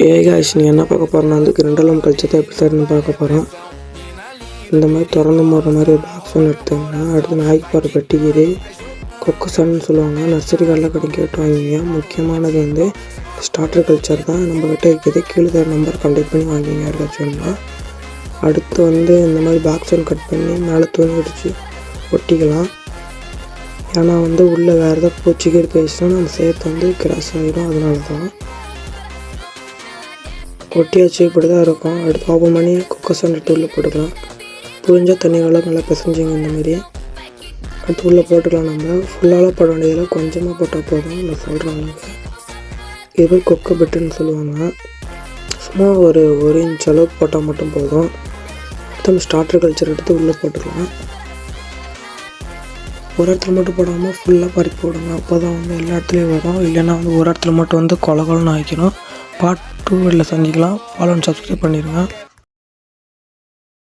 Guys நீங்கள் என்ன பார்க்க போகிறோன்னா வந்து கிரிண்டலம் கல்ச்சத்தை எப்படி தருன்னு பார்க்க போகிறோம். இந்த மாதிரி திறந்து போடுற மாதிரி ஒரு பாக்ஸ் ஒன்று எடுத்துங்கன்னா அடுத்து நாய்க்கு போகிற பெட்டிக்கீரை கொக்கசன்னு சொல்லுவாங்க. நர்சரி கடையில் கிடைக்க கேட்டு வாங்கிங்க. முக்கியமானது வந்து ஸ்டார்டர் கல்ச்சர் தான் நம்மக்கிட்ட இருக்குது. கீழே தர நம்பர் கான்டெக்ட் பண்ணி வாங்கிங்க யாருக்காச்சும்னா. அடுத்து வந்து இந்த மாதிரி பாக்ஸ் ஒன்று கட் பண்ணி மேலே துணி அடித்து ஒட்டிக்கலாம். ஏன்னா வந்து உள்ளே வேறு ஏதாவது பூச்சிக்கீடு பேசினா நம்ம சேர்த்து வந்து கிராஸ் ஆகிடும். அதனால தான் ஒட்டியாச்சு. இப்படி தான் இருக்கும். அடுத்து ஓப்பன் பண்ணி கொக்கசன் எடுத்து உள்ளே போட்டுக்கலாம். புழிஞ்சால் தண்ணி நல்லா பிசைஞ்சிங்க இந்த மாதிரி. அடுத்து உள்ளே போட்டுக்கலாம். நம்ம ஃபுல்லாலாம் போட வேண்டியதில் கொஞ்சமாக போட்டால் போதும். நான் சொல்கிறேன் உங்களுக்கு. இது பேர் கொக்கை பெட்டுன்னு சொல்லுவாங்க. சும்மா ஒரு இன்ச் அளவுக்கு போட்டால் மட்டும் போதும். அடுத்து நம்ம ஸ்டார்டர் கல்ச்சர் எடுத்து உள்ளே போட்டுக்கலாம். ஒரு இடத்துல மட்டும் போடாமல் ஃபுல்லாக பறிப்பு போடுங்க. அப்போ தான் வந்து எல்லா இடத்துலையும் வரும். இல்லைன்னா வந்து ஒரு இடத்துல மட்டும் வந்து கொலன்னு ஆகிக்கணும். பார்ட் 2 சந்திக்கலாம். ஃபாலோ அண்ட் சப்ஸ்கிரைப் பண்ணிடுங்க.